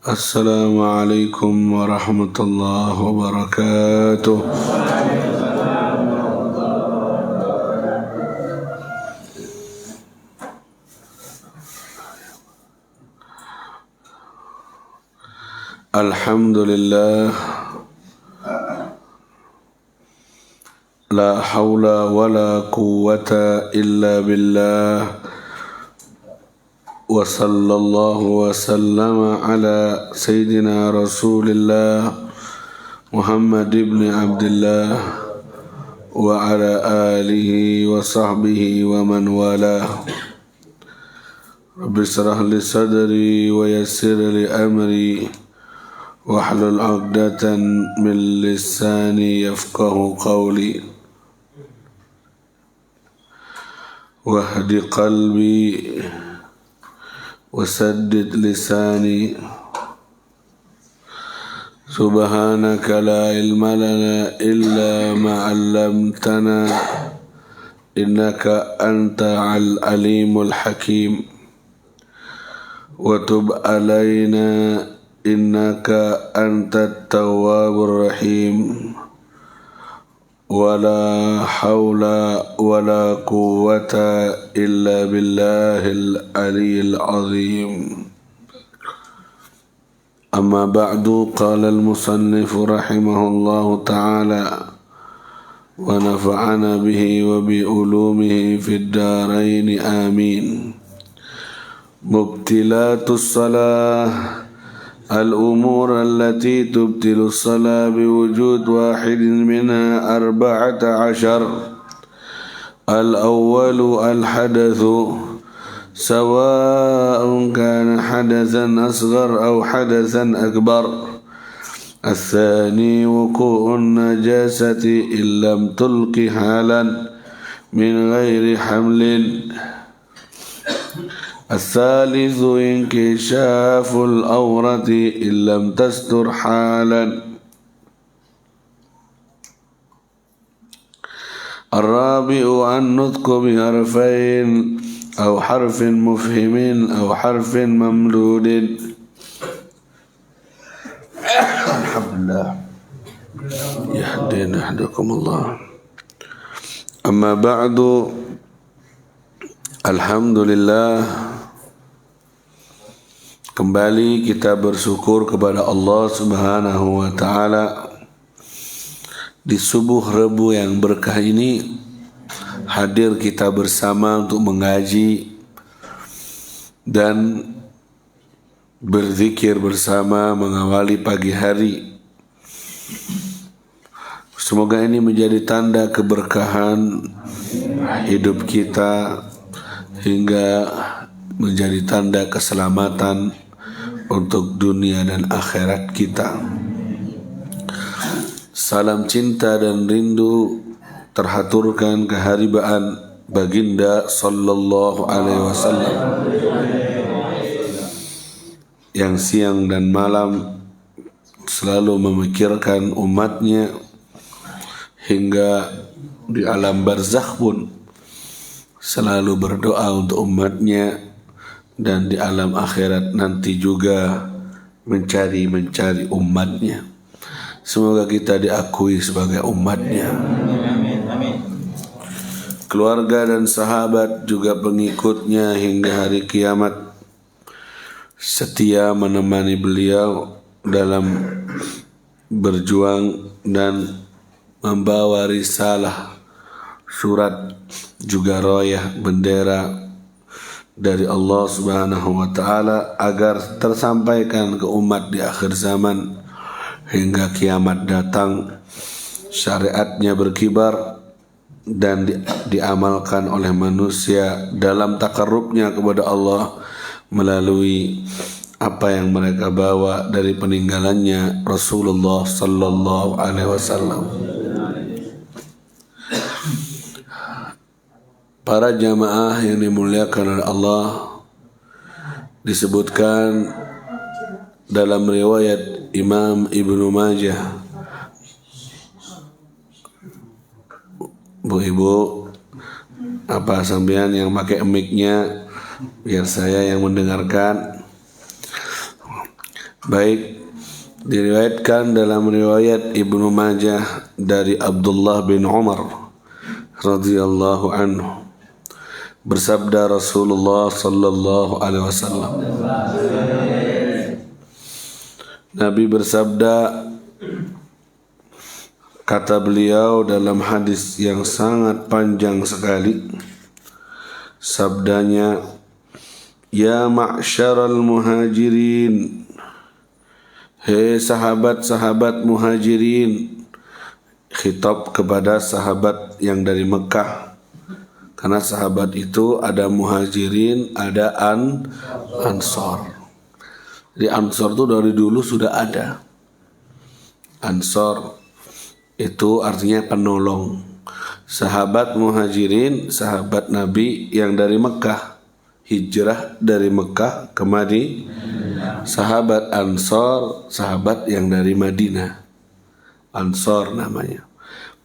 Assalamualaikum warahmatullahi wabarakatuh. Alhamdulillah, la hawla wa la quwwata illa billah. Wa sallallahu wa sallama ala sayyidina Rasulillah Muhammad ibn Abdullah wa ala alihi wa sahbihi wa man walah. Rabbi shrah li sadri wa yassir li amri wahlul 'uqdatan min lisani yafqahu qawli wahdi qalbi wasaddid lisani. Subhanaka la ilma lana illa ma 'allamtana innaka antal alimul hakim. Wa tub alaina innaka antat tawwabur rahim. Wala hawla wala quwwata illa billahil aliyyil azim. Amma ba'du, qala al-musannif rahimahullahu ta'ala wa nafa'ana bihi wa bi ulumihi fid darain amin. Mubtilatus salah الأمور التي تبطل الصلاة بوجود واحد منها 14. الأول الحدث سواء كان حدثا أصغر أو حدثا أكبر. الثاني وقوع النجاسة إن لم تلق حالا من غير حمل. الثالث انكشاف الأورة إن لم تستر حالا. الرابع النطق بحرفين أو حرف مفهم أو حرف ممدود. الحمد لله يهدينا يهديكم الله. أما بعد، alhamdulillah, kembali kita bersyukur kepada Allah Subhanahu wa ta'ala. Di subuh Rebu yang berkah ini hadir kita bersama untuk mengaji dan berzikir bersama mengawali pagi hari. Semoga ini menjadi tanda keberkahan hidup kita hingga menjadi tanda keselamatan untuk dunia dan akhirat kita. Salam cinta dan rindu terhaturkan keharibaan baginda sallallahu alaihi wasallam yang siang dan malam selalu memikirkan umatnya, hingga di alam barzakh pun selalu berdoa untuk umatnya, dan di alam akhirat nanti juga mencari umatnya. Semoga kita diakui sebagai umatnya. Keluarga dan sahabat juga pengikutnya hingga hari kiamat setia menemani beliau dalam berjuang dan membawa risalah, surat, juga royah, bendera dari Allah Subhanahu wa ta'ala agar tersampaikan ke umat di akhir zaman hingga kiamat datang. Syariatnya berkibar dan diamalkan oleh manusia dalam takarrubnya kepada Allah melalui apa yang mereka bawa dari peninggalannya Rasulullah sallallahu alaihi wasallam. Para jamaah yang dimuliakan oleh Allah, disebutkan dalam riwayat Imam Ibnu Majah. Bu-ibu, apa sampean yang pakai mic-nya biar saya yang mendengarkan. Baik, diriwayatkan dalam riwayat Ibnu Majah dari Abdullah bin Umar radhiyallahu anhu, bersabda Rasulullah sallallahu alaihi wasallam, Nabi bersabda, kata beliau dalam hadis yang sangat panjang sekali, sabdanya, ya ma'syaral muhajirin, hei sahabat-sahabat muhajirin, khitab kepada sahabat yang dari Mekah. Karena sahabat itu ada muhajirin, ada ansor. Jadi ansor itu dari dulu sudah ada. Ansor itu artinya penolong. Sahabat muhajirin, sahabat Nabi yang dari Mekah, hijrah dari Mekah ke Madinah. Sahabat ansor, sahabat yang dari Madinah. Ansor namanya,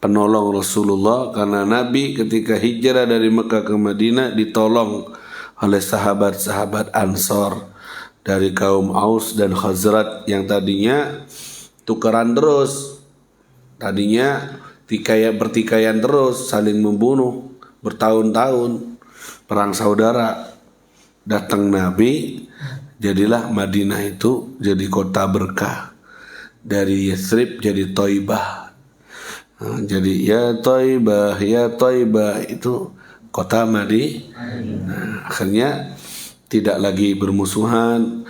penolong Rasulullah, karena Nabi ketika hijrah dari Mekah ke Madinah ditolong oleh sahabat-sahabat Ansor dari kaum Aus dan Khazraj yang tadinya tukeran terus, tadinya pertikaian terus, saling membunuh bertahun-tahun, perang saudara. Datang Nabi, jadilah Madinah itu jadi kota berkah, dari Yathrib jadi Thaibah. Jadi ya Thaibah itu kota Madinah. Akhirnya tidak lagi bermusuhan,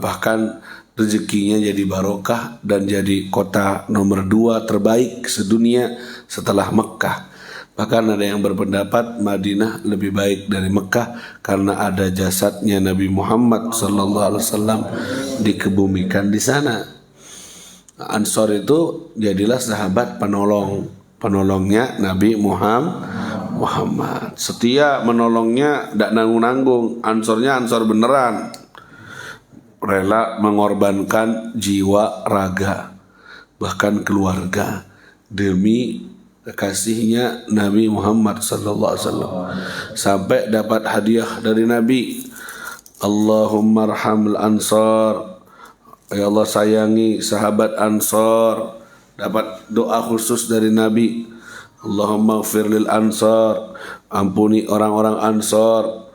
bahkan rezekinya jadi barokah dan jadi kota nomor 2 terbaik sedunia setelah Mekah. Bahkan ada yang berpendapat Madinah lebih baik dari Mekah karena ada jasadnya Nabi Muhammad SAW dikebumikan di sana. Ansor itu jadilah sahabat penolongnya Nabi Muhammad. Setia menolongnya, tidak nanggung-nanggung. Ansornya ansor beneran, rela mengorbankan jiwa, raga, bahkan keluarga demi kekasihnya Nabi Muhammad SAW. Sampai dapat hadiah dari Nabi, Allahumma arhamil ansar, ya Allah sayangi sahabat Ansor. Dapat doa khusus dari Nabi, Allahumma ighfir lil ansar, ampuni orang-orang Ansor.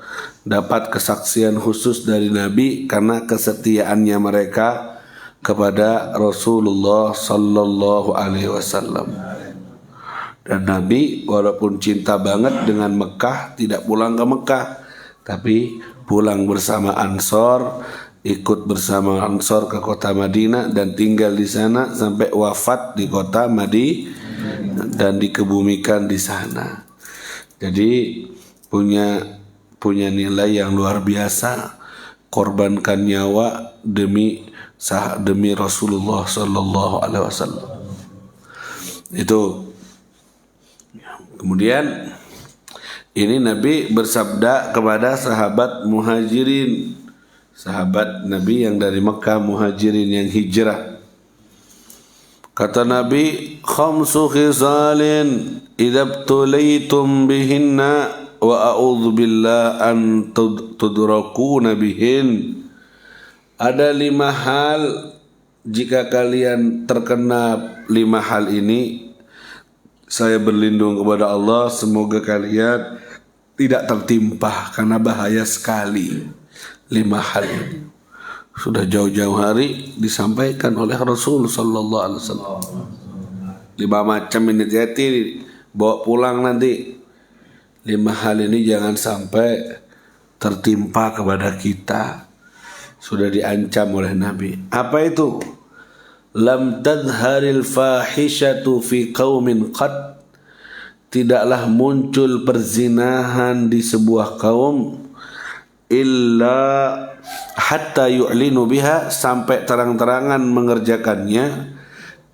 Dapat kesaksian khusus dari Nabi karena kesetiaannya mereka kepada Rasulullah sallallahu alaihi wasallam. Dan Nabi walaupun cinta banget dengan Mekah, tidak pulang ke Mekah, tapi pulang bersama Ansor, ikut bersama Ansor ke kota Madinah dan tinggal di sana sampai wafat di kota Madinah dan dikebumikan di sana. Jadi punya nilai yang luar biasa, korbankan nyawa demi Rasulullah sallallahu alaihi wasallam. Itu. Kemudian ini Nabi bersabda kepada sahabat muhajirin, sahabat Nabi yang dari Mekah, muhajirin yang hijrah. Kata Nabi, khamsu khisalin idabtulaitum bihinna wa a'udzu billah an tudrakuna bihin. Ada 5 hal, jika kalian terkena 5 hal ini, saya berlindung kepada Allah semoga kalian tidak tertimpa karena bahaya sekali. 5 hal ini sudah jauh-jauh hari disampaikan oleh Rasul sallallahu alaihi wasallam. 5 macam ini hati bawa pulang nanti. 5 hal ini jangan sampai tertimpa kepada kita. Sudah diancam oleh Nabi. Apa itu? Lam tadharil fahishatu fi qaumin qad, tidaklah muncul perzinahan di sebuah kaum illa hatta yu'linu biha, sampai terang-terangan mengerjakannya,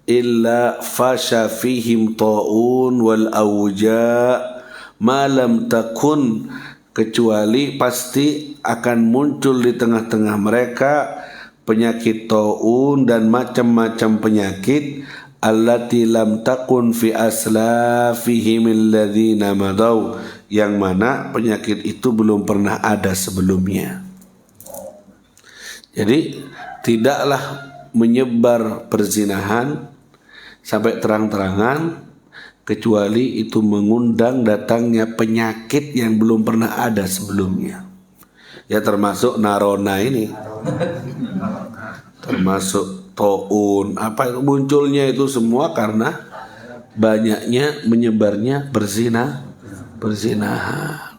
illa fasha fihim ta'un wal awja, malam takun, kecuali pasti akan muncul di tengah-tengah mereka penyakit taun dan macam-macam penyakit allati lam takun fi aslafihim alladzina madau, yang mana penyakit itu belum pernah ada sebelumnya. Jadi tidaklah menyebar perzinahan sampai terang-terangan kecuali itu mengundang datangnya penyakit yang belum pernah ada sebelumnya. Ya termasuk narona ini, termasuk taun, apa itu munculnya itu semua karena banyaknya menyebarnya perzinahan.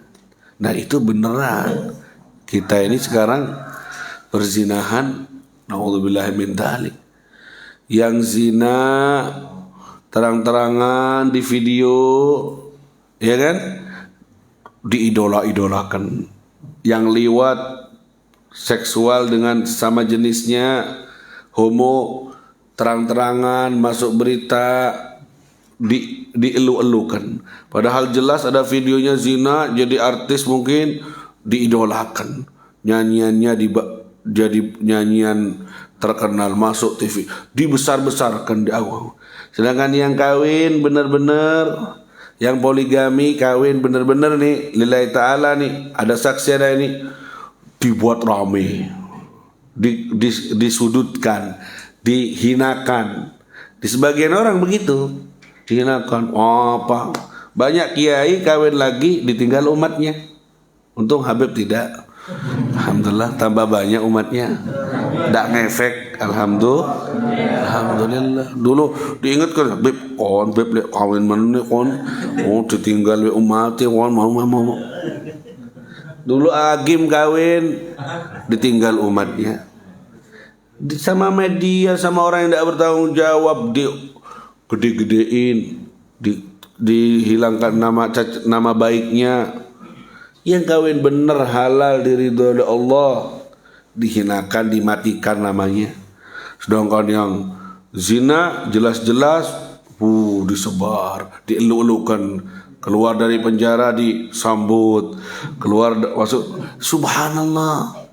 Nah itu beneran. Kita ini sekarang perzinahan, naudzubillahi min dzalik. Yang zina terang-terangan di video, ya kan, diidola-idolakan. Yang liwat seksual dengan sama jenisnya, homo, terang-terangan masuk berita, dielu-elukan. Padahal jelas ada videonya zina, jadi artis mungkin diidolakan, nyanyiannya jadi nyanyian terkenal, masuk TV, dibesar-besarkan di awal. Sedangkan yang kawin benar-benar, yang poligami kawin benar-benar nih, lillahi ta'ala nih, ada saksi ada ini, dibuat rame, disudutkan, dihinakan. Di sebagian orang begitu, dihinakan. Oh, apa? Banyak kiai kawin lagi ditinggal umatnya. Untung Habib tidak. Alhamdulillah tambah banyak umatnya. Tak ngefek. Alhamdulillah. Dulu diingatkan Habib, Habib kawin mana kon? Oh ditinggal umatnya kon mau. Dulu Agim kawin ditinggal umatnya. Sama media, sama orang yang tidak bertanggung jawab, gede-gedein, dihilangkan nama baiknya. Yang kawin bener halal diridhoi oleh Allah dihinakan, dimatikan namanya. Sedangkan yang zina jelas-jelas disebar, dielu-elukan, keluar dari penjara disambut, keluar masuk. Subhanallah.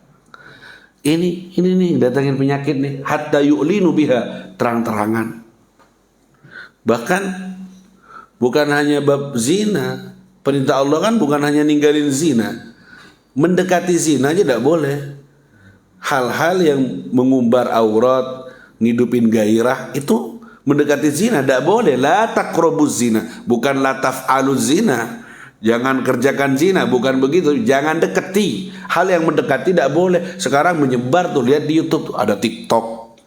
Ini nih datangin penyakit nih, hatta yu'linu biha, terang-terangan. Bahkan bukan hanya bab zina, perintah Allah kan bukan hanya ninggalin zina, mendekati zina aja tidak boleh. Hal-hal yang mengumbar aurat, ngidupin gairah, itu mendekati zina tidak boleh. La taqrabuz zina, bukan la taf'aluz zina. Jangan kerjakan zina, bukan begitu. Jangan deketi. Hal yang mendekati tidak boleh. Sekarang menyebar tuh, lihat di YouTube tuh, ada TikTok.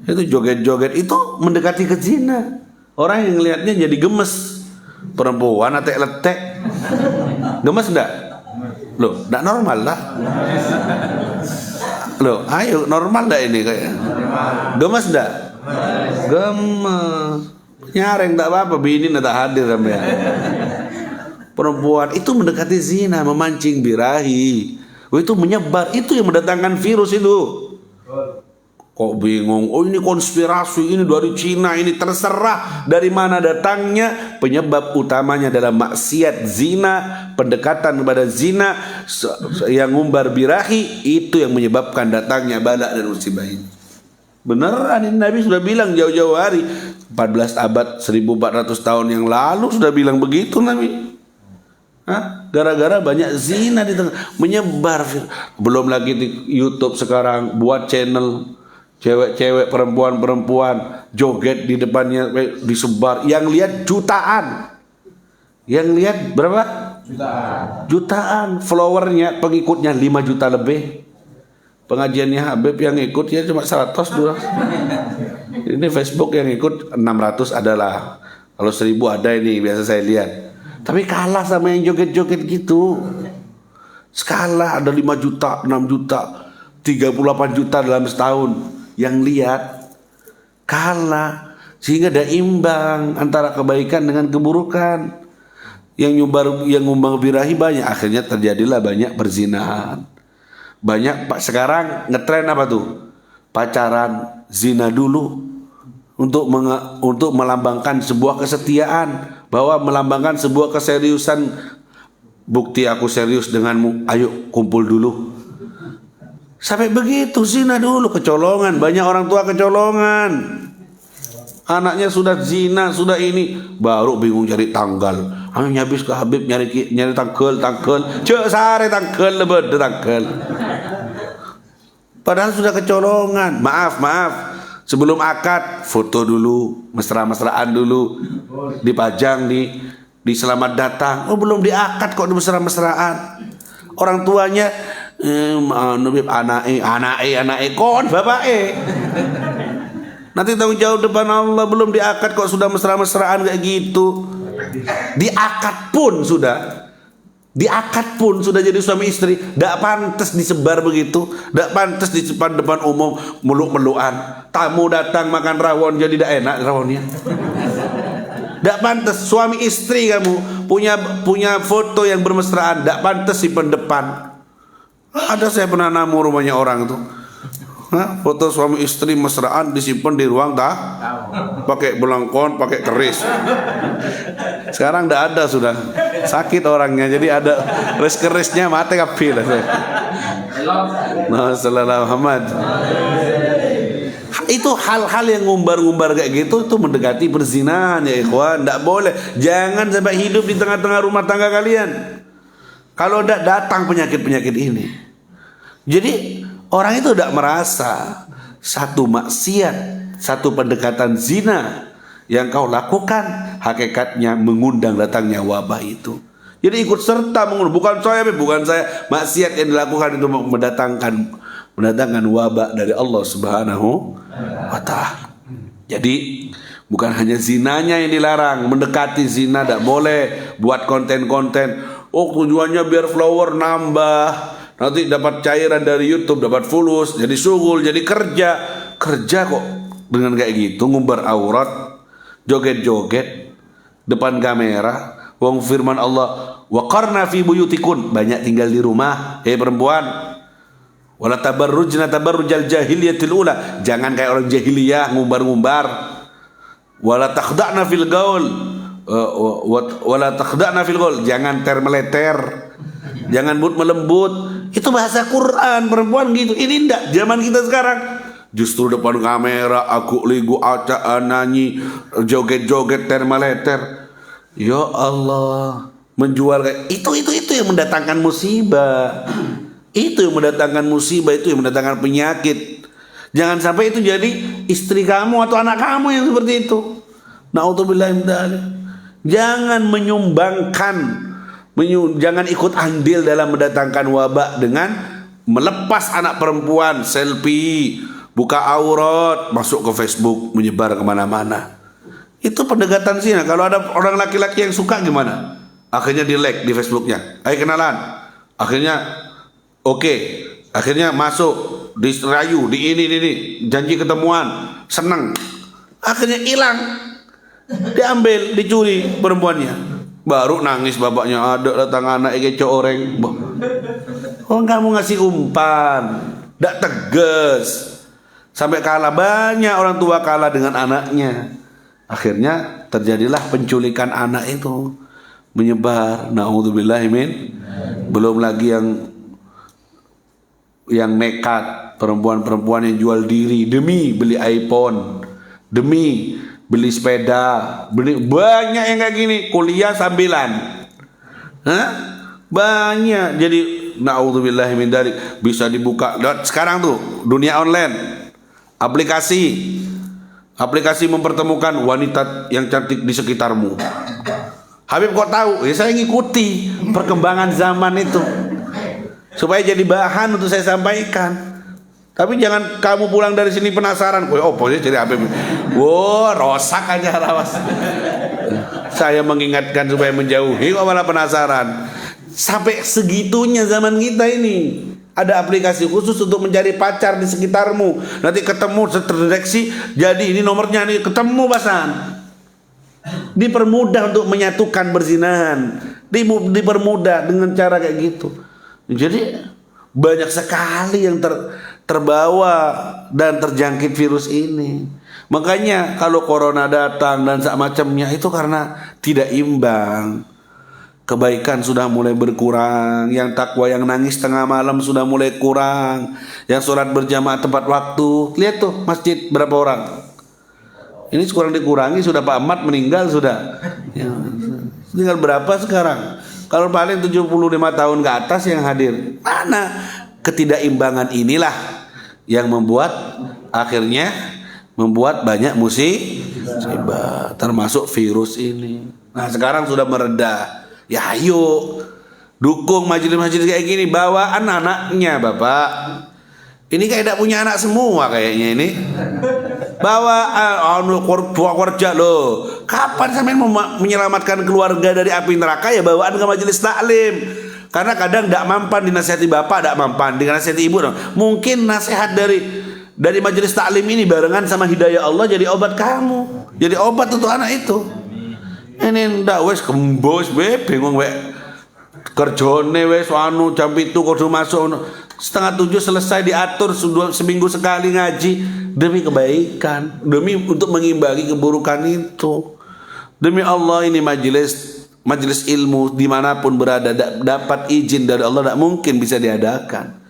Itu joget-joget, itu mendekati ke zina. Orang yang ngelihatnya jadi gemes. Perempuan letek-letek, gemes enggak? Loh, enggak normal lah. Loh, ayo normal enggak ini kayak? Gemes enggak? Gemes. Nyareng enggak apa-apa, bini enggak hadir sampai. Perempuan itu mendekati zina, memancing birahi. Itu menyebar, itu yang mendatangkan virus itu. Kok bingung? Oh ini konspirasi, ini dari Cina, ini terserah dari mana datangnya. Penyebab utamanya adalah maksiat zina, pendekatan kepada zina, yang ngumbar birahi, itu yang menyebabkan datangnya bala dan musibah ini. Beneran ini Nabi sudah bilang jauh-jauh hari, 14 abad 1400 tahun yang lalu sudah bilang begitu Nabi. Gara-gara banyak zina di tengah menyebar. Belum lagi di YouTube sekarang buat channel cewek-cewek, perempuan-perempuan joget di depannya disebar, yang lihat jutaan. Yang lihat berapa? Jutaan followernya, pengikutnya 5 juta lebih. Pengajiannya Habib yang ikut ya cuma 100 2. Ini Facebook yang ikut 600 adalah. Kalau 1000 ada ini biasa saya lihat. Tapi kalah sama yang joget-joget gitu. Skala ada 5 juta, 6 juta, 38 juta dalam setahun. Yang lihat kalah, sehingga ada imbang antara kebaikan dengan keburukan. Yang ngumbang birahi banyak, akhirnya terjadilah banyak perzinahan. Banyak sekarang ngetren apa tuh? Pacaran, zina dulu. untuk melambangkan sebuah kesetiaan, bahwa melambangkan sebuah keseriusan. Bukti aku serius denganmu, ayo kumpul dulu. Sampai begitu, zina dulu, kecolongan. Banyak orang tua kecolongan. Anaknya sudah zina, sudah ini, baru bingung cari tanggal. Habis ke Habib nyari tanggal. Cek sare tanggal lebih tanggal. Padahal sudah kecolongan. Maaf. Sebelum akad, foto dulu, mesra-mesraan dulu, dipajang di selamat datang. Oh, belum diakad kok di mesra-mesraan. Orang tuanya anake kon bapake. Nanti tanggung jawab depan Allah, belum diakad kok sudah mesra-mesraan kayak gitu. Diakad pun sudah jadi suami istri, tidak pantas disebar begitu, tidak pantas di depan umum meluk-melukan. Tamu datang makan rawon jadi tidak enak rawonnya. Tidak pantas. Suami istri kamu punya foto yang bermesraan, tidak pantas simpan depan. Ada, saya pernah namu rumahnya orang itu. Foto suami istri mesraan disimpan di ruang pakai belangkon, pakai keris. Sekarang tidak ada, sudah sakit orangnya, jadi ada kerisnya mati kapil. Sallallahu Muhammad. Itu hal-hal yang ngumbar-ngumbar kayak gitu, itu mendekati perzinahan ya ikhwan. Tidak boleh. Jangan sampai hidup di tengah-tengah rumah tangga kalian kalau tidak datang penyakit-penyakit ini. Jadi orang itu tidak merasa satu maksiat, satu pendekatan zina yang kau lakukan hakikatnya mengundang datangnya wabah itu. Jadi ikut serta mengundang, bukan saya maksiat yang dilakukan itu mendatangkan wabah dari Allah Subhanahu wa ta'ala. Jadi bukan hanya zinanya yang dilarang, mendekati zina tidak boleh, buat konten-konten. Oh, tujuannya biar follower nambah, nanti dapat cairan dari YouTube, dapat fulus, jadi sugul, jadi kerja kok dengan kayak gitu, ngumbar aurat, joget-joget depan kamera. Wong firman Allah, waqarna fi buyutikun, banyak tinggal di rumah, perempuan. Wala tabarrujna tabarrujal jahiliyatil ula, jangan kayak orang jahiliyah ngumbar-ngumbar. Wala takhda'na fil gaul, jangan termeleter, jangan melembut. Itu bahasa Quran, perempuan gitu. Ini enggak zaman kita sekarang. Justru depan kamera aku ligu acaan nyanyi, joget-joget termeleter. Ya Allah, menjual kayak itu yang mendatangkan musibah. Itu yang mendatangkan musibah, itu yang mendatangkan penyakit. Jangan sampai itu jadi istri kamu atau anak kamu yang seperti itu. Na'udzubillah min dzalik. Jangan menyumbangkan, jangan ikut andil dalam mendatangkan wabah dengan melepas anak perempuan selfie, buka aurat, masuk ke Facebook, menyebar kemana-mana. Itu pendekatan zina. Kalau ada orang laki-laki yang suka gimana? Akhirnya di like di Facebooknya, ayo kenalan. Akhirnya akhirnya masuk, diserayu, di ini, janji ketemuan, senang. Akhirnya hilang, diambil, dicuri perempuannya. Baru nangis bapaknya, ada datang anak kecoh orang. Oh, kamu ngasih umpan, tidak tegas. Sampai kalah, banyak orang tua kalah dengan anaknya. Akhirnya terjadilah penculikan anak itu menyebar. Na'udzubillah min. Belum lagi yang nekat, perempuan-perempuan yang jual diri demi beli iPhone, demi beli sepeda, banyak yang kayak gini, kuliah sambilan. Banyak. Jadi na'udzubillah min dzalik, bisa dibuka sekarang tuh dunia online. Aplikasi mempertemukan wanita yang cantik di sekitarmu. Habib kok tahu? Ya saya ngikuti perkembangan zaman itu supaya jadi bahan untuk saya sampaikan. Tapi jangan kamu pulang dari sini penasaran. Pokoknya jadi Habib. Rosak aja rawas. Saya mengingatkan supaya menjauhi, kok malah penasaran. Sampai segitunya zaman kita ini. Ada aplikasi khusus untuk mencari pacar di sekitarmu. Nanti ketemu, terdeteksi, jadi ini nomornya nih, ketemu bahasan. Dipermudah untuk menyatukan berzinahan, dipermudah dengan cara kayak gitu. Jadi banyak sekali yang terbawa dan terjangkit virus ini. Makanya kalau corona datang dan semacamnya itu karena tidak imbang. Kebaikan sudah mulai berkurang, yang takwa, yang nangis tengah malam sudah mulai kurang, yang sholat berjamaah tepat waktu. Lihat tuh masjid berapa orang? Ini kurang dikurangi, sudah Pak Ahmad meninggal sudah. Ya, tinggal berapa sekarang? Kalau paling 75 tahun ke atas yang hadir. Mana ketidakimbangan inilah yang membuat akhirnya membuat banyak musibah, termasuk virus ini. Nah sekarang sudah mereda. Ya ayo dukung majelis-majelis kayak gini, bawa anak-anaknya Bapak. Ini kayak tidak punya anak semua kayaknya ini. Bawa kerja loh. Kapan sampai menyelamatkan keluarga dari api neraka, ya bawaan ke majelis taklim. Karena kadang tidak mampan dinasihati bapak, tidak mampan dinasihati ibu. Mungkin nasihat dari majelis taklim ini barengan sama hidayah Allah jadi obat kamu, jadi obat untuk anak itu. Ini ndak wes kembos we bingung we kerjone wes jam 7 kudu masuk 6:30 selesai, diatur seminggu sekali ngaji demi kebaikan, demi untuk mengimbangi keburukan itu. Demi Allah ini majelis ilmu dimanapun berada dapat izin dari Allah tidak mungkin bisa diadakan.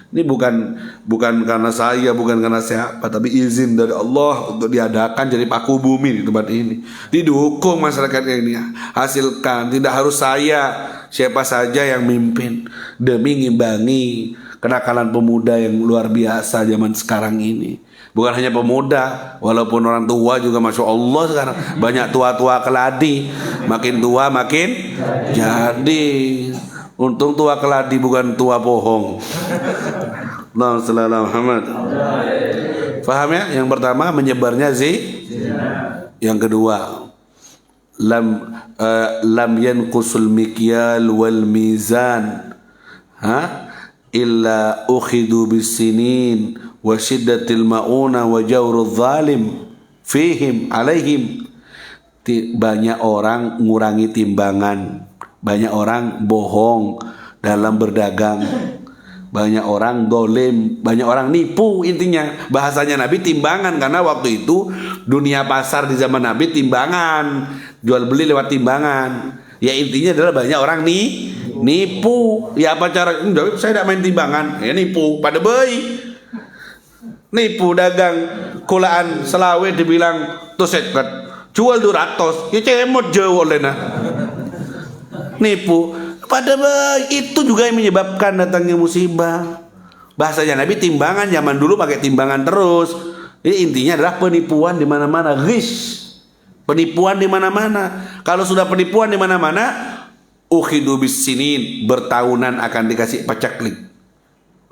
Ini bukan karena saya, bukan karena siapa, tapi izin dari Allah untuk diadakan jadi paku bumi di tempat ini. Didukung masyarakat ini, hasilkan. Tidak harus saya, siapa saja yang mimpin demi ngimbangi kenakalan pemuda yang luar biasa zaman sekarang ini. Bukan hanya pemuda, walaupun orang tua juga masya Allah sekarang banyak tua-tua keladi, makin tua makin jadi. Untung tua keladi bukan tua bohong. Allahumma shalli ala Muhammad. Faham ya? Yang pertama menyebarnya Yang kedua lam yanqusul mikyal wal mizan illa ukhidu bisinin wa shiddatil mauna wa jawrul zalim fihim alaihim. Banyak orang ngurangi timbangan, banyak orang bohong dalam berdagang, banyak orang dolim, banyak orang nipu. Intinya bahasanya Nabi timbangan, karena waktu itu dunia pasar di zaman Nabi timbangan, jual beli lewat timbangan. Ya intinya adalah banyak orang nipu. Ya apa cara? Saya tidak main timbangan, ya nipu pada bayi. Nipu dagang kulaan selawe dibilang tuh seket jual 200, ya cemot jauh olehna. Nipu pada itu juga yang menyebabkan datangnya musibah. Bahasanya Nabi timbangan, zaman dulu pakai timbangan terus. Jadi intinya adalah penipuan di mana-mana, ghish. Penipuan di mana-mana. Kalau sudah penipuan di mana-mana, ukhidu bisinin, bertahunan akan dikasih pacaklik.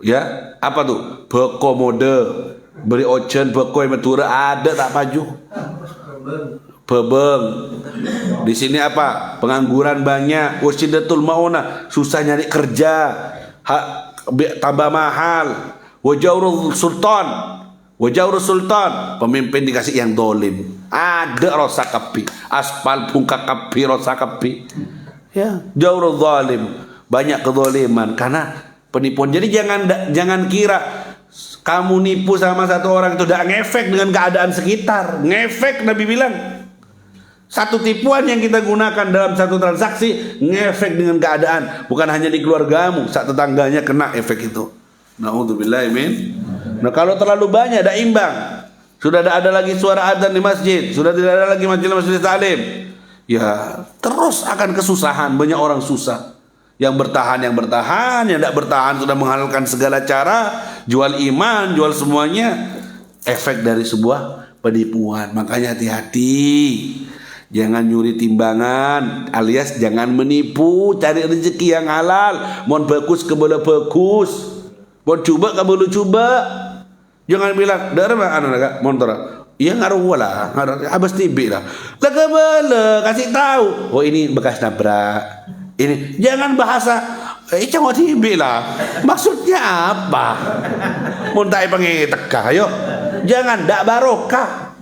Ya, apa tuh? Beko mode, beri ojen, beko yang matura ada tak maju. Bebeng. Di sini apa? Pengangguran banyak. Wasidatul mauna, susah nyari kerja. Tambah mahal. Wajaurul sultan, pemimpin dikasih yang dolim. Ada rosak kapi, aspal bungkak kapi, rosak kapi. Ya, jaurul zalim, banyak kedoliman karena penipuan. Jadi jangan kira kamu nipu sama satu orang itu tidak ngefek dengan keadaan sekitar. Ngefek, Nabi bilang. Satu tipuan yang kita gunakan dalam satu transaksi ngefek dengan keadaan, bukan hanya di keluargamu, saat tetangganya kena efek itu. Na'udzubillah min. Nah kalau terlalu banyak, tidak imbang, sudah tidak ada lagi suara adzan di masjid, sudah tidak ada lagi majelis taklim, ya terus akan kesusahan. Banyak orang susah, yang bertahan, yang tidak bertahan sudah menghalalkan segala cara, jual iman, jual semuanya, efek dari sebuah penipuan. Makanya hati-hati. Jangan nyuri timbangan, alias jangan menipu. Cari rezeki yang halal. Mohon bagus ke boleh bagus, mohon coba ke boleh coba. Jangan bilang dari mana anak motor. Iya ngaruh lah, habis tibi lah. Lega boleh kasih tahu. Oh ini bekas nabrak. Ini jangan bahasa cengok tibi lah. Maksudnya apa? Muntai pengen teka, yuk. Jangan dak barokah,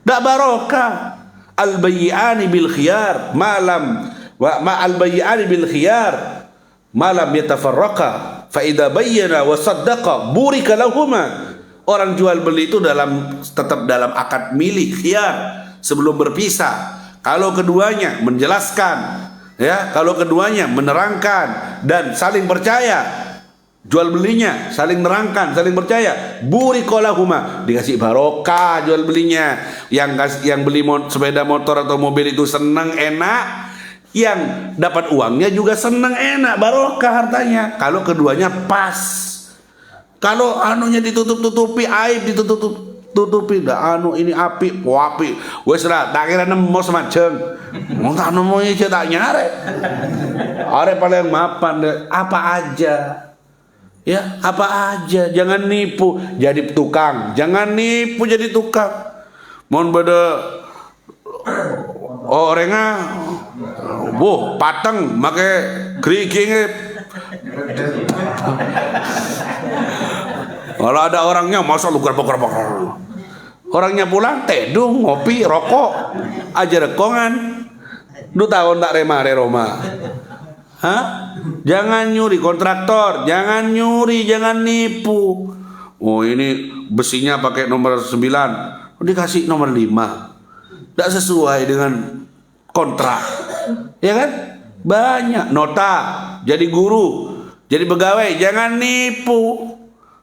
dak barokah. Al-bay'ani bil khiyar malam al-bay'ani bil khiyar malam yatafarraqa fa idza bayyana wa saddaqa burika lahuma Orang jual beli itu tetap dalam akad milik khiyar sebelum berpisah. Kalau keduanya menjelaskan, ya, kalau keduanya menerangkan dan saling percaya, jual belinya saling menerangkan, saling percaya, burikolahuma, dikasih barokah jual belinya. Yang beli sepeda motor atau mobil itu senang enak, yang dapat uangnya juga senang enak, barokah hartanya. Kalau keduanya pas. Kalau anunya ditutup-tutupi, aib ditutup-tutupi, dah anu ini api, wes lah, tak kira nemu semacam, mau tak nemu aja tak nyare, are paling mapan deh, apa aja, ya apa aja, jangan nipu jadi tukang, jangan nipu jadi tukang, mohon beda, orangnya, pateng, make kerikingnya. Kalau ada orangnya masa lu gerbok-gerbok, orangnya pulang tedung, ngopi, rokok, aja rekongan, lu tahun tak Roma, jangan nyuri kontraktor, jangan nyuri, jangan nipu. Oh ini besinya pakai nomor 9, dikasih nomor 5, tidak sesuai dengan kontrak, ya kan? Banyak nota, jadi guru, jadi pegawai, jangan nipu.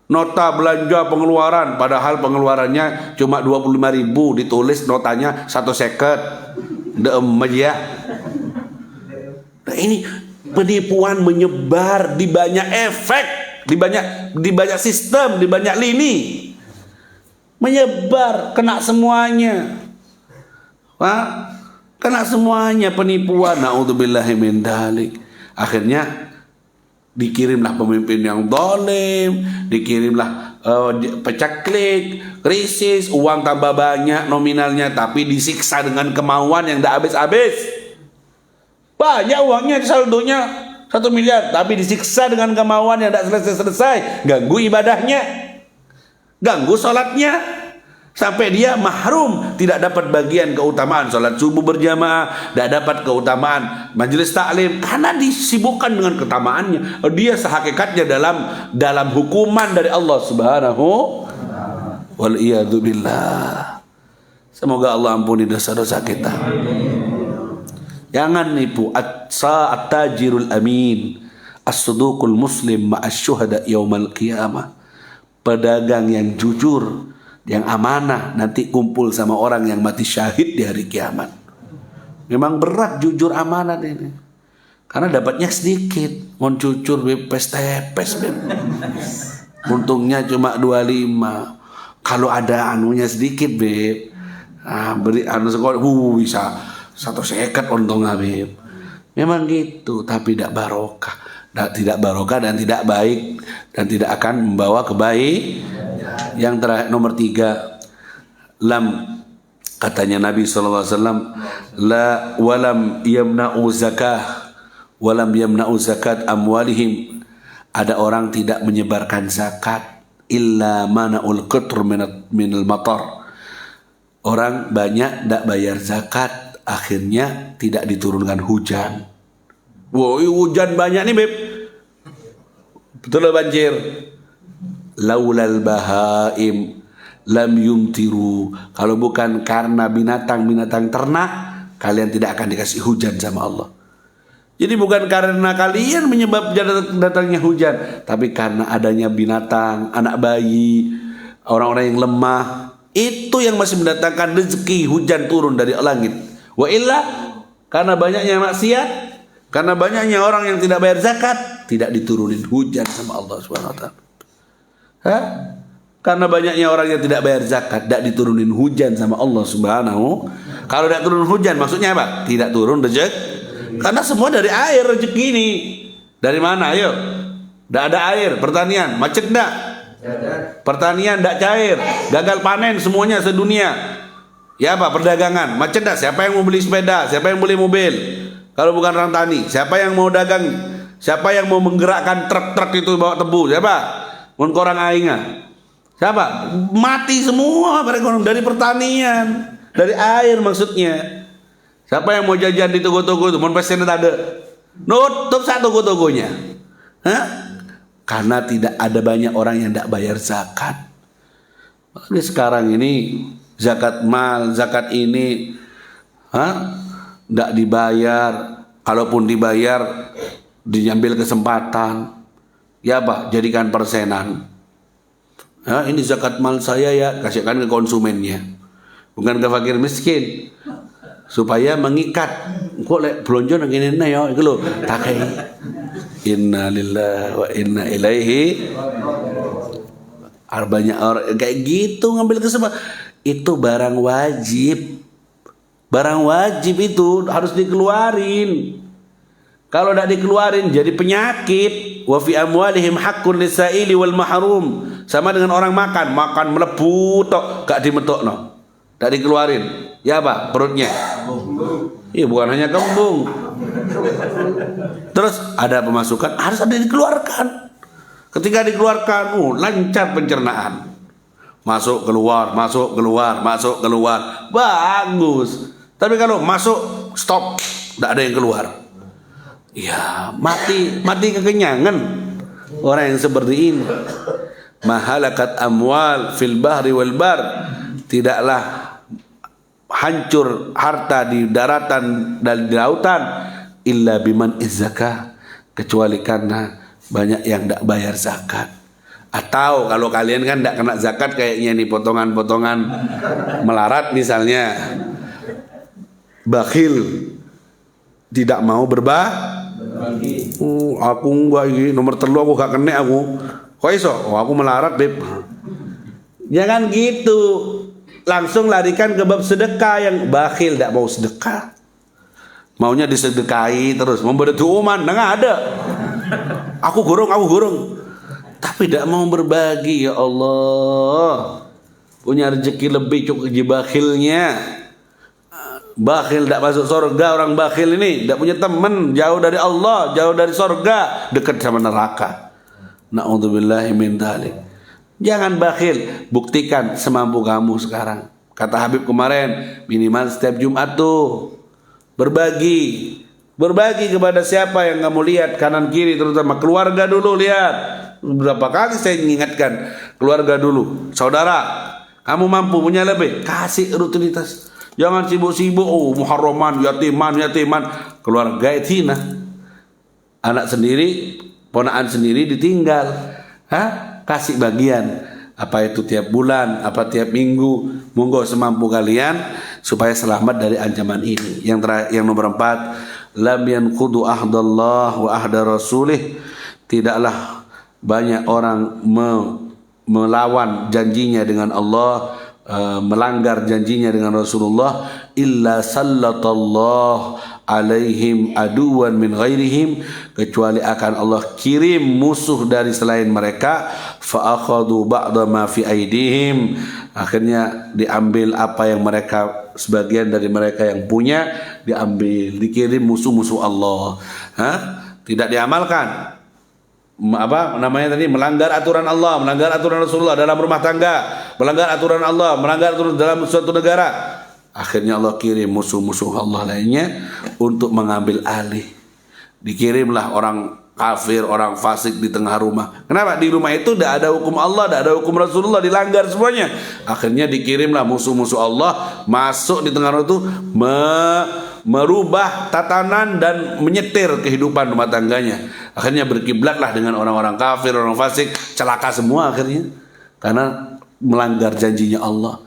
Nota belanja pengeluaran, padahal pengeluarannya cuma 25.000, ditulis notanya 1 seket, aja. Nah ini penipuan menyebar di banyak efek, di banyak sistem, di banyak lini, menyebar, kena semuanya, kena semuanya penipuan. Naudzubillahi min dzalik. Akhirnya dikirimlah pemimpin yang zalim, dikirimlah pecaklik, krisis, uang tambah banyak nominalnya, tapi disiksa dengan kemauan yang tidak habis-habis. Banyak uangnya, saldonya 1 miliar, tapi disiksa dengan kemauan yang tidak selesai-selesai, ganggu ibadahnya, ganggu sholatnya, sampai dia mahrum, tidak dapat bagian keutamaan sholat subuh berjamaah, tidak dapat keutamaan majelis taklim, karena disibukkan dengan keutamaannya. Dia sehakikatnya dalam hukuman dari Allah Subhanahu wal iyadu billah. Semoga Allah ampuni dosa-dosa kita. Jangan nipu. At-tajirul amin, as-suduqul muslim ma'as syuhada yaumal qiyamah. Pedagang yang jujur, yang amanah, nanti kumpul sama orang yang mati syahid di hari kiamat. Memang berat jujur amanah ini, karena dapatnya sedikit. Mau jujur pes-tepes, untungnya cuma 25. Kalau ada anunya sedikit, beb, beri anu sekolah, bisa 1 seket untungnya, beb. Memang gitu, tapi tidak barokah, tidak barokah dan tidak baik, dan tidak akan membawa kebaikan. Yang terakhir nomor 3, katanya Nabi SAW, walam yamna'u zakat amwalihim. Ada orang tidak menyebarkan zakat, illa mana'ul qitr minal matar. Orang banyak tidak bayar zakat, akhirnya tidak diturunkan hujan. Wow, hujan banyak nih, beb, betul banjir. Laulal bahaim lam yumtiru. Kalau bukan karena binatang ternak, kalian tidak akan dikasih hujan sama Allah. Jadi bukan karena kalian menyebabkan datangnya hujan, tapi karena adanya binatang, anak bayi, orang-orang yang lemah, itu yang masih mendatangkan rezeki hujan turun dari langit. Wa illa, karena banyaknya maksiat, karena banyaknya orang yang tidak bayar zakat, tidak diturunin hujan sama Allah Subhanahu wa taala. Karena banyaknya orang yang tidak bayar zakat, tidak diturunin hujan sama Allah Subhanahu. Kalau tidak turun hujan, maksudnya apa? Tidak turun rezeki. Karena semua dari air rezeki ini. Dari mana? Ayo. Tidak ada air, pertanian macet enggak? Pertanian tidak cair, gagal panen semuanya sedunia. Ya apa? Perdagangan macet enggak? Siapa yang mau beli sepeda? Siapa yang beli mobil? Kalau bukan orang tani, siapa yang mau dagang? Siapa yang mau menggerakkan truk-truk itu bawa tebu? Siapa? Mun korang ainga. Siapa? Mati semua perekonomian dari pertanian, dari air maksudnya. Siapa yang mau jajan di toko-toko itu? Mun pesen ada. Nutup satu toko-tokonya. Karena tidak ada banyak orang yang tidak bayar zakat. Ini sekarang ini zakat mal, zakat ini tidak dibayar. Kalaupun dibayar, diambil kesempatan. Ya Pak, jadikan persenan. Ini zakat mal saya ya, kasihkan ke konsumennya. Bukan ke fakir miskin. Supaya mengikat. Kok lek blonjo nang kene ya, iku lho, takai. Inna lillahi wa inna ilaihi. Banyak orang kayak gitu ngambil kesempatan. Itu barang wajib. Barang wajib itu harus dikeluarin. Kalau tidak dikeluarin jadi penyakit. Wa fi amwalihim haqqun lisaili wal mahrum. Sama dengan orang makan melebu tok gak dimetokno. Tak dikeluarin. Ya Pak, perutnya. Iya, bukan hanya kembung. Terus ada pemasukan harus ada dikeluarkan. Ketika dikeluarkan, lancar pencernaan. Masuk keluar, masuk keluar, masuk keluar. Bagus. Tapi kalau masuk stop, tidak ada yang keluar. Ya, mati kekenyangan orang yang seperti ini. Mahalakat amwal fil bahri wal bar. Tidaklah hancur harta di daratan dan di lautan illa biman izzakah, kecuali karena banyak yang tidak bayar zakat. Atau kalau kalian kan tidak kena zakat kayaknya nih, potongan-potongan melarat misalnya, bakhil, tidak mau berbagi. Aku enggak ini nomor telu aku gak kena aku. Kok iso? Aku melarat beb. Jangan gitu. Langsung larikan ke bab sedekah. Yang bakhil tidak mau sedekah, maunya disedekahi terus, memberi tuuman, nggak ada. Aku gurung, tapi tidak mau berbagi. Ya Allah, punya rezeki lebih cukup di bakhilnya. Bakhil tidak masuk surga. Orang bakhil ini tidak punya teman, jauh dari Allah, jauh dari surga, dekat sama neraka. Na'udzubillahi min dzalik. Jangan bakhil, buktikan semampu kamu sekarang. Kata Habib kemarin, minimal setiap Jumat tuh berbagi kepada siapa yang kamu lihat, kanan kiri, terutama keluarga dulu. Lihat, berapa kali saya mengingatkan, keluarga dulu. Saudara, kamu mampu punya lebih, kasih rutinitas. Jangan sibuk-sibuk, muharraman, yatiman, keluarga etina. Anak sendiri, ponaan sendiri ditinggal. Kasih bagian, apa itu tiap bulan, apa tiap minggu, monggo semampu kalian supaya selamat dari ancaman ini. Yang nomor 4, lam yanqudu ahdallah wa ahda rasulih. Tidaklah banyak orang melawan janjinya dengan Allah, melanggar janjinya dengan Rasulullah, illa sallatallah alaihim aduwan min ghairihim, kecuali akan Allah kirim musuh dari selain mereka. Fa akhadhu ba'da ma fi aidihim, akhirnya diambil apa yang mereka, sebagian dari mereka yang punya diambil, dikirim musuh-musuh Allah. Tidak diamalkan. Melanggar aturan Allah, melanggar aturan Rasulullah dalam rumah tangga, melanggar aturan Allah, melanggar aturan dalam suatu negara. Akhirnya Allah kirim musuh-musuh Allah lainnya untuk mengambil alih. Dikirimlah orang kafir, orang fasik di tengah rumah. Kenapa? Di rumah itu tidak ada hukum Allah, tidak ada hukum Rasulullah, dilanggar semuanya. Akhirnya dikirimlah musuh-musuh Allah masuk di tengah rumah itu, merubah tatanan dan menyetir kehidupan rumah tangganya. Akhirnya berkiblatlah dengan orang-orang kafir, orang fasik, celaka semua akhirnya. Karena melanggar janjinya Allah,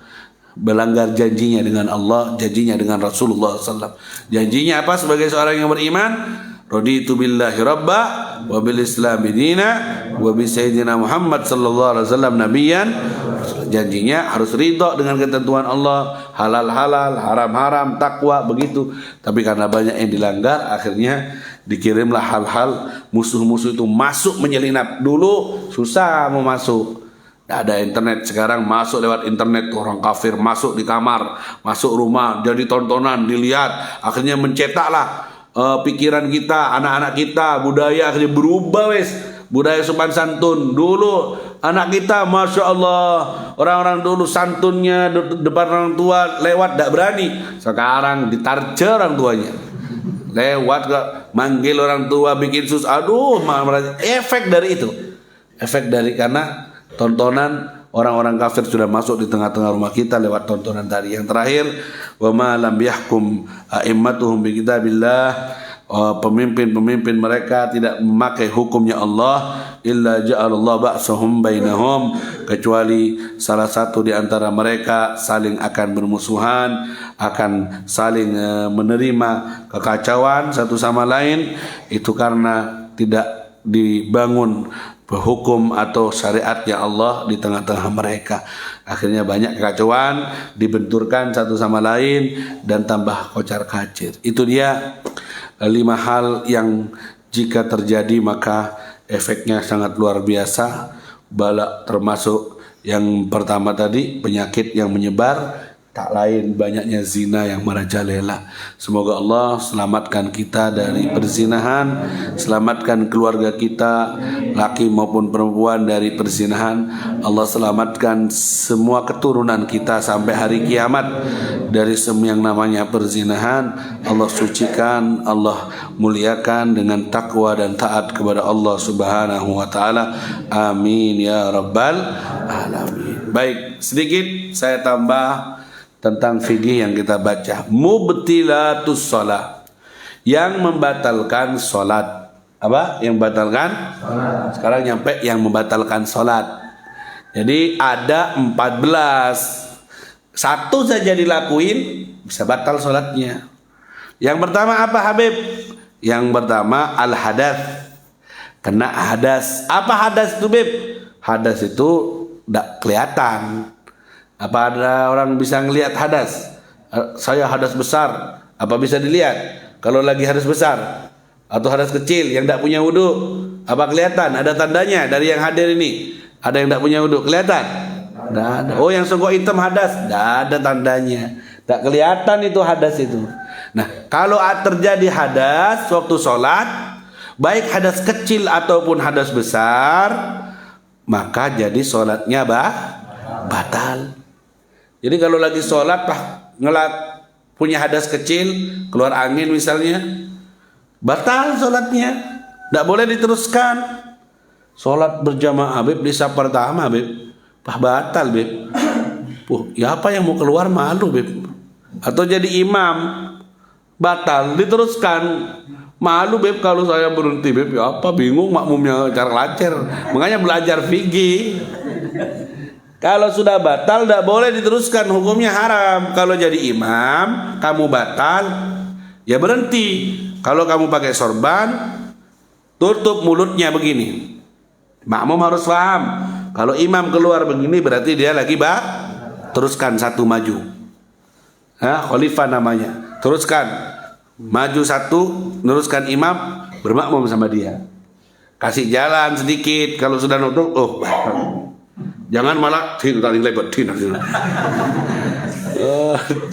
melanggar janjinya dengan Allah, janjinya dengan Rasulullah SAW. Janjinya apa sebagai seorang yang beriman? Raditu billahi rabba wa bil islami dina wa bi sayyidina Muhammad sallallahu alaihi wasallam nabiyan. Janjinya harus ridha dengan ketentuan Allah, halal-halal, haram-haram, takwa, begitu. Tapi karena banyak yang dilanggar, akhirnya dikirimlah hal-hal musuh-musuh itu masuk menyelinap. Dulu susah mau masuk, tidak ada internet. Sekarang masuk lewat internet. Orang kafir masuk di kamar, masuk rumah, jadi tontonan, dilihat. Akhirnya mencetaklah pikiran kita, anak-anak kita, budaya akhirnya berubah wes. Budaya sopan santun. Dulu anak kita, masya Allah, orang-orang dulu santunnya depan orang tua lewat tidak berani. Sekarang ditarja orang tuanya, lewat ke manggil orang tua, bikin sus. Aduh, efek dari itu, efek dari karena tontonan orang-orang kafir sudah masuk di tengah-tengah rumah kita lewat tontonan tadi. Yang terakhir, wa ma lam yahkum a'immatuhum bi kitabillah, pemimpin-pemimpin mereka tidak memakai hukumnya Allah, illa ja'alallahu ba'sahum bainahum, kecuali salah satu di antara mereka saling akan bermusuhan, akan saling menerima kekacauan satu sama lain, itu karena tidak dibangun hukum atau syariatnya Allah di tengah-tengah mereka. Akhirnya banyak kekacauan, dibenturkan satu sama lain dan tambah kocar-kacir. Itu dia 5 hal yang jika terjadi maka efeknya sangat luar biasa. Bala termasuk yang pertama tadi, penyakit yang menyebar, tak lain banyaknya zina yang merajalela. Semoga Allah selamatkan kita dari perzinahan, selamatkan keluarga kita, laki maupun perempuan dari perzinahan. Allah selamatkan semua keturunan kita sampai hari kiamat dari semua yang namanya perzinahan. Allah sucikan, Allah muliakan dengan takwa dan taat kepada Allah Subhanahu wa taala. Amin ya rabbal alamin. Baik, sedikit saya tambah tentang fikih yang kita baca. Mubtilatus shalah, yang membatalkan salat. Apa? Yang membatalkan salat. Sekarang nyampe yang membatalkan salat. Jadi ada 14. Satu saja dilakuin bisa batal salatnya. Yang pertama apa, Habib? Yang pertama al-hadath. Kena hadas. Apa hadas itu, Bib? Hadas itu tidak kelihatan. Apa ada orang bisa ngelihat hadas? Saya hadas besar. Apa bisa dilihat? Kalau lagi hadas besar atau hadas kecil yang tidak punya wudu, apa kelihatan? Ada tandanya dari yang hadir ini. Ada yang tidak punya wudu, kelihatan? Tidak ada. Oh, yang songkok hitam hadas, tidak ada tandanya. Tak kelihatan itu hadas itu. Nah, kalau terjadi hadas waktu sholat, baik hadas kecil ataupun hadas besar, maka jadi sholatnya batal. Jadi kalau lagi sholat punya hadas kecil, keluar angin misalnya, batal sholatnya, tidak boleh diteruskan. Sholat berjamaah, Bib, di saf pertama, Bib, batal, Bib. Ya apa yang mau keluar malu, Bib. Atau jadi imam, batal, diteruskan. Malu, Bib, kalau saya berhenti, Bib. Ya apa, bingung makmumnya cara lancar. Makanya belajar fikih. Kalau sudah batal tidak boleh diteruskan, hukumnya haram. Kalau jadi imam kamu batal, ya berhenti. Kalau kamu pakai sorban, tutup mulutnya begini. Makmum harus paham. Kalau imam keluar begini berarti dia lagi teruskan satu maju. Khalifah namanya. Teruskan maju satu, teruskan imam, bermakmum sama dia. Kasih jalan sedikit. Kalau sudah nutup, jangan malah tadi lebat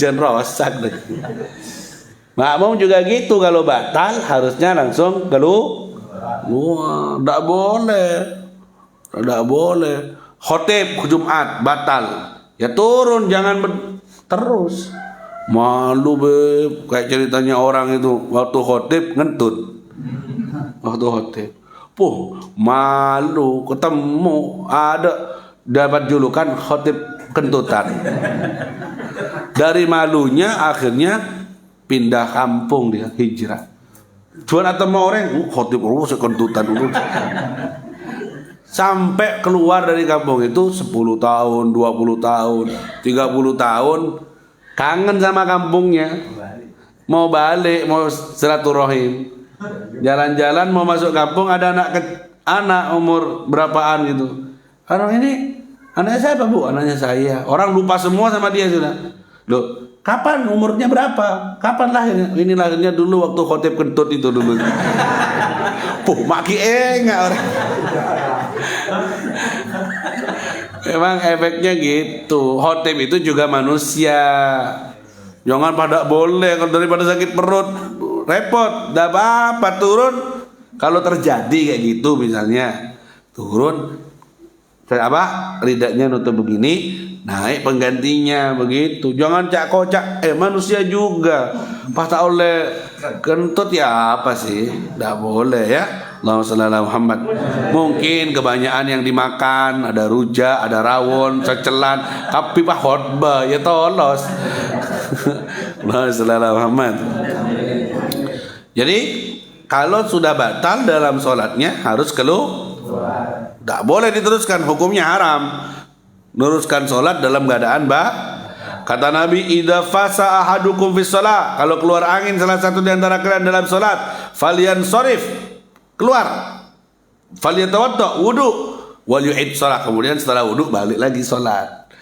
jangan rosak deh. Makmum juga gitu, kalau batal harusnya langsung keluar. Tidak boleh. Khotib Jumat batal, ya turun, jangan terus. Malu, Beb, kayak ceritanya orang itu waktu khotib ngentut. Waktu khotib, malu, ketemu ada dapat julukan khotib kentutan. Dari malunya akhirnya pindah kampung, dia hijrah. Cuma atau mau orang khotib kentutan dulu. Sampai keluar dari kampung itu 10 tahun, 20 tahun, 30 tahun, kangen sama kampungnya. Mau balik, mau silaturahim. Jalan-jalan mau masuk kampung, ada anak umur berapaan gitu. Orang ini anaknya siapa, Bu? Anaknya saya. Orang lupa semua sama dia sudah. Loh, kapan umurnya berapa? Kapan lahirnya? Ini lahirnya dulu waktu khotib kentut itu dulu. Maki enggak orang. Memang efeknya gitu. Khotib itu juga manusia. Jangan pada boleh, kalau daripada sakit perut repot. Tidak apa-apa, turun. Kalau terjadi kayak gitu misalnya, turun. Ridaknya nutup begini, naik penggantinya begitu. Jangan cak kocak. Manusia juga. Pas oleh kentut ya apa sih? Tidak boleh ya. Allahumma shalli ala Muhammad. Mungkin kebanyakan yang dimakan ada rujak, ada rawon, cecelan, tapi pak khotbah ya tolos. Allahumma shalli ala Muhammad. Jadi kalau sudah batal dalam sholatnya harus keluar. Tak boleh diteruskan, hukumnya haram. Neruskan sholat dalam keadaan kata Nabi, idza fasa ahadukum fis shalah, kalau keluar angin salah satu di antara kalian dalam sholat, falyansharif, keluar, falyatawadda, wudu, wal yu'id shalah, kemudian setelah wudu balik lagi sholat.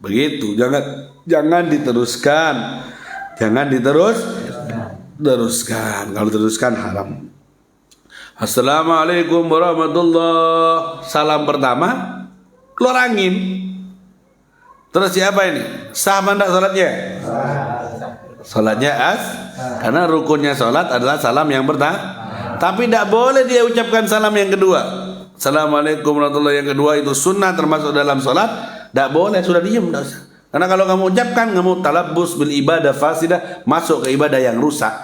Begitu, jangan diteruskan, teruskan. Kalau teruskan haram. Assalamualaikum warahmatullah. Salam pertama keluar angin. Terus siapa ini? Sah apa enggak salatnya? Salatnya karena rukunnya salat adalah salam yang pertama. Tapi tidak boleh dia ucapkan salam yang kedua. Assalamualaikum warahmatullahi, yang kedua itu sunnah termasuk dalam salat. Tidak boleh, sudah diam, tidak usah. Karena kalau kamu ucapkan, kamu talabbus bil ibadah fasidah, masuk ke ibadah yang rusak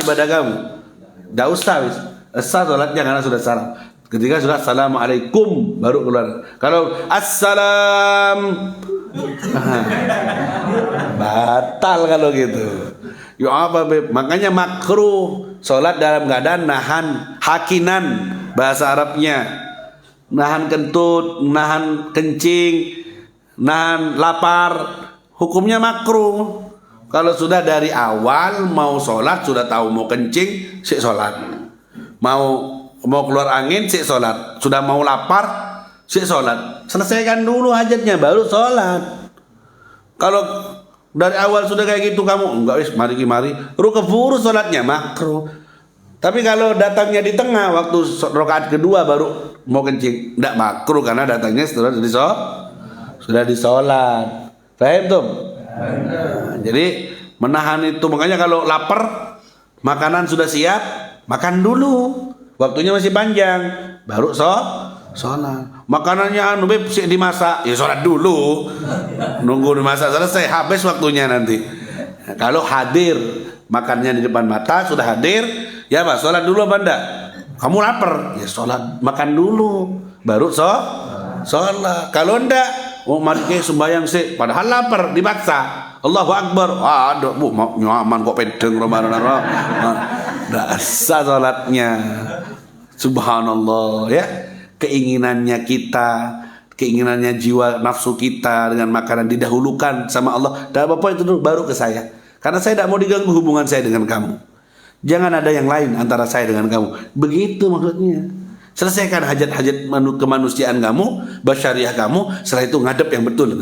ibadah kamu. Tidak usah, sah salatnya karena sudah salam. Ketika sudah assalamualaikum baru keluar. Kalau assalam batal kalau gitu. Ya apa beb? Makanya makruh salat dalam keadaan nahan hakinan, bahasa Arabnya. Nahan kentut, nahan kencing, nahan lapar, hukumnya makruh. Kalau sudah dari awal mau sholat, sudah tahu mau kencing, sik sholat. Mau keluar angin, sik sholat. Sudah mau lapar, sik sholat. Selesaikan dulu hajatnya, baru sholat. Kalau dari awal sudah kayak gitu kamu, enggak wis, mari keburu sholatnya, makruh. Tapi kalau datangnya di tengah, waktu rakaat kedua baru mau kencing, enggak makruh karena datangnya sudah di sholat. Paham tuh? Jadi menahan itu, makanya kalau lapar, makanan sudah siap, makan dulu, waktunya masih panjang, baru sholat. Makanannya sik dimasak, ya sholat dulu, nunggu dimasak selesai, habis waktunya nanti. Nah, kalau hadir makannya di depan mata, sudah hadir, ya pak, sholat dulu apa enggak? Kamu lapar, ya sholat, makan dulu, baru sholat. Kalau enggak, mari sembahyang sih, padahal lapar, dipaksa. Allahu Akbar. Aduh, bu, mau nyaman kok pedeng Ramadan. Enggak sah salatnya. Subhanallah ya. Keinginannya kita, keinginannya jiwa nafsu kita dengan makanan didahulukan sama Allah. Dan apa itu dulu baru ke saya. Karena saya tidak mau diganggu hubungan saya dengan kamu. Jangan ada yang lain antara saya dengan kamu. Begitu maksudnya. Selesaikan hajat-hajat kemanusiaan kamu, basyariah kamu, setelah itu ngadep yang betul.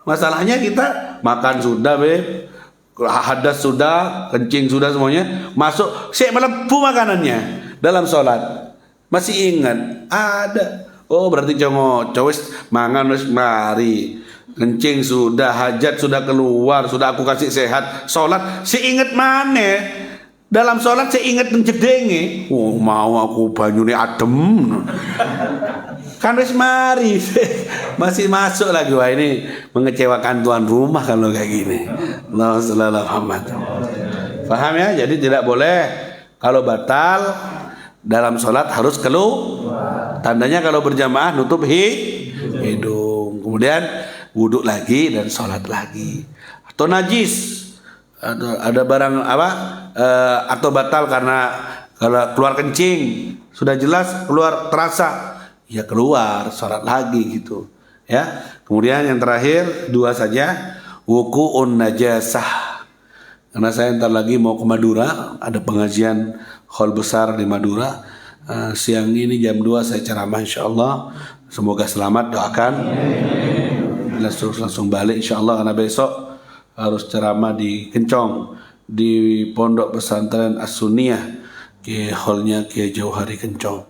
Masalahnya kita makan sudah, hadas sudah, kencing sudah semuanya, masuk, saya melepuh makanannya dalam sholat. Masih ingat? Ada. Oh berarti cowis mangan wis mari. Kencing sudah, hajat sudah keluar, sudah aku kasih sehat, sholat, si ingat mana? Dalam sholat saya ingat jedenge. Oh mau aku banyune adem. Kan wis mari. Masih masuk lagi. Wah ini mengecewakan tuan rumah kalau kayak gini. Allahumma shalli ala Muhammad. Paham ya? Jadi tidak boleh kalau batal dalam sholat harus keluar. Tandanya kalau berjamaah nutup hidung. Kemudian wudhu lagi dan sholat lagi. Atau najis. Ada barang apa atau batal karena kalau keluar kencing sudah jelas keluar terasa, ya keluar sholat lagi gitu ya. Kemudian yang terakhir dua saja, wuku'un najasah. Karena saya ntar lagi mau ke Madura, ada pengajian hall besar di Madura. Siang ini jam 2 saya ceramah insyaallah. Semoga selamat, doakan. Langsung balik insyaallah karena besok harus ceramah di Kencong, di Pondok Pesantren As-Sunniyah, ke hallnya Kiai Jauhari Kencong.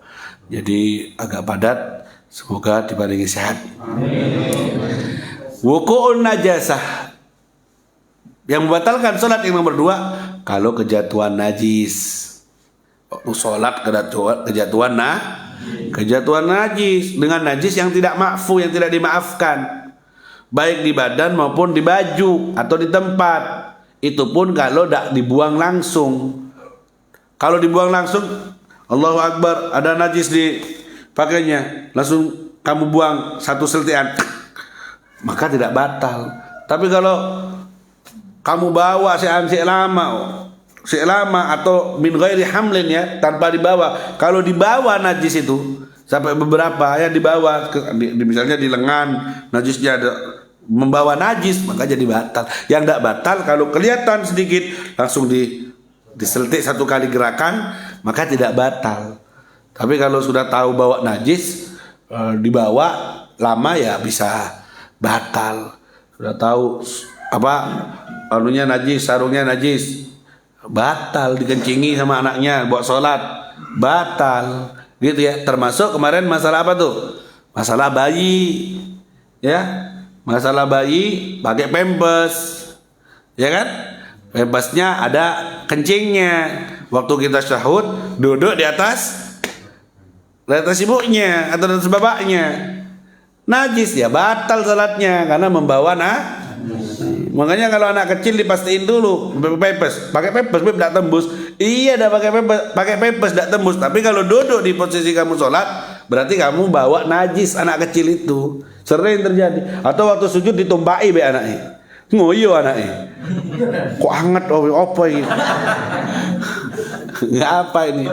Jadi agak padat, semoga diparingi sehat. Wuku'un najasah. Yang membatalkan sholat yang nomor 2, kalau kejatuhan najis. Sholat kejatuhan najis, dengan najis yang tidak ma'fu, yang tidak dimaafkan, baik di badan maupun di baju atau di tempat. Itu pun kalau tidak dibuang langsung. Kalau dibuang langsung, Allahu Akbar, ada najis di pakainya, langsung kamu buang satu seltian, maka tidak batal. Tapi kalau kamu bawa lama atau min ghairi hamlin ya, tanpa dibawa. Kalau dibawa najis itu sampai beberapa ya dibawa misalnya di lengan najisnya ada, membawa najis, maka jadi batal. Yang tidak batal kalau kelihatan sedikit langsung diseltik satu kali gerakan, maka tidak batal. Tapi kalau sudah tahu bawa najis, dibawa lama ya bisa batal. Sudah tahu anunya najis, sarungnya najis, batal. Dikencingi sama anaknya buat sholat, batal. Gitu ya. Termasuk kemarin masalah apa tuh? Masalah bayi, ya. Masalah bayi pakai pampers, ya kan? Pampasnya ada kencingnya. Waktu kita syahud duduk di atas ibunya atau di atas bapaknya, najis ya, batal salatnya karena membawa Makanya kalau anak kecil dipastiin dulu pakai pampers tidak tembus. Iya, dah pakai pampers tidak tembus. Tapi kalau duduk di posisi kamu sholat, berarti kamu bawa najis anak kecil itu. Sering terjadi. Atau waktu sujud ditumpai be anaknya. Ngoyo anaknya. Kok hangat apa ini? Nggak apa ini?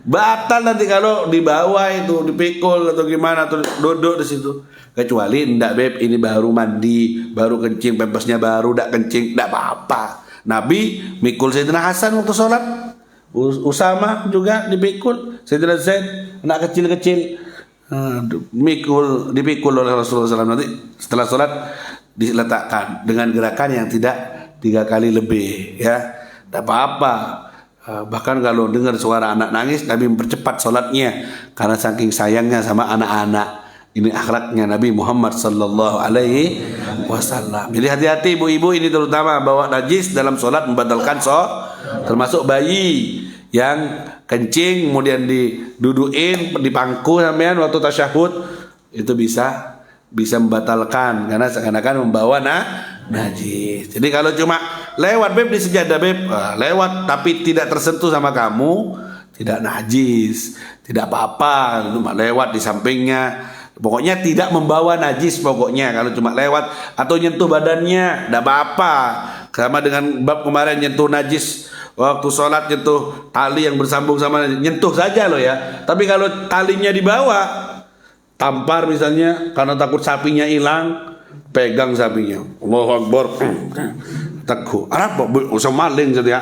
Batal nanti kalau dibawa itu, dipikul atau gimana, atau duduk di situ. Kecuali ndak beb, ini baru mandi, baru kencing, pampasnya baru, ndak kencing, ndak apa-apa. Nabi mikul Sayyidina Hasan waktu sholat, Usama juga dipikul, Sayyidina Zaid, anak kecil-kecil, dipikul oleh Rasulullah SAW. Nanti setelah sholat diletakkan dengan gerakan yang tidak 3 kali lebih, ya, ndak apa-apa. Bahkan kalau dengar suara anak nangis, Nabi mempercepat sholatnya karena saking sayangnya sama anak-anak. Ini akhlaknya Nabi Muhammad sallallahu alaihi wasallam. Jadi hati-hati ibu-ibu ini, terutama bawa najis dalam sholat membatalkan termasuk bayi yang kencing kemudian diduduin di pangku sampean waktu tasyahud, itu bisa membatalkan karena seakan-akan membawa najis. Jadi kalau cuma lewat beb di sejadah beb, lewat tapi tidak tersentuh sama kamu, tidak najis, tidak apa-apa. Cuma lewat di sampingnya, pokoknya tidak membawa najis. Pokoknya kalau cuma lewat atau nyentuh badannya, tidak apa-apa. Sama dengan bab kemarin nyentuh najis waktu sholat, nyentuh tali yang bersambung sama najis, nyentuh saja loh ya. Tapi kalau talinya dibawa, tampar misalnya karena takut sapinya hilang, pegang sapinya, Allahu Akbar, teguh, apa usah maling gitu ya.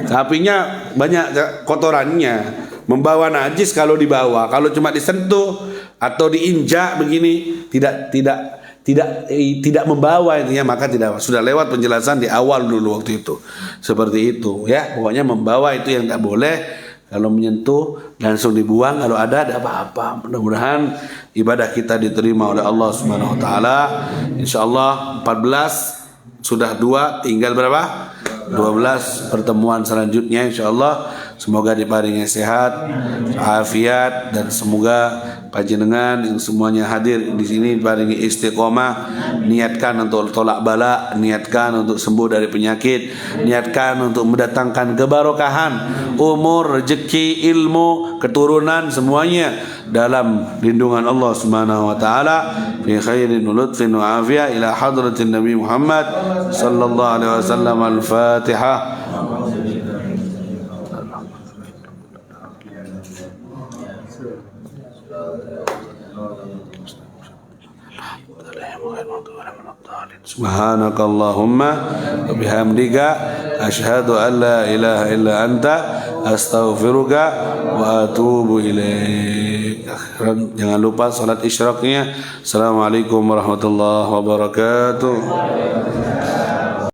Sapinya banyak kotorannya, membawa najis kalau dibawa. Kalau cuma disentuh atau diinjak begini, tidak membawa intinya, maka tidak. Sudah lewat penjelasan di awal dulu waktu itu, seperti itu ya. Pokoknya membawa itu yang tidak boleh. Kalau menyentuh langsung dibuang, kalau ada apa-apa. Mudah-mudahan ibadah kita diterima oleh Allah Subhanahu wa taala. Insyaallah 14 sudah 2, tinggal berapa? 12 pertemuan selanjutnya insyaallah. Semoga diparingi sehat, afiat, dan semoga panjenengan yang semuanya hadir di sini diparingi istiqomah. Niatkan untuk tolak bala, niatkan untuk sembuh dari penyakit, niatkan untuk mendatangkan kebarokahan, umur, rezeki, ilmu, keturunan, semuanya dalam lindungan Allah Subhanahu wa taala. Fi khairin lutfin wa afiyah ila hadratin Nabi Muhammad sallallahu alaihi wasallam. Al-Fatihah. Subhanakallahumma wa bihamdika asyhadu an la ilaha illa anta astaghfiruka wa atubu ilaik. Jangan lupa salat isyraqnya. Assalamualaikum warahmatullahi wabarakatuh.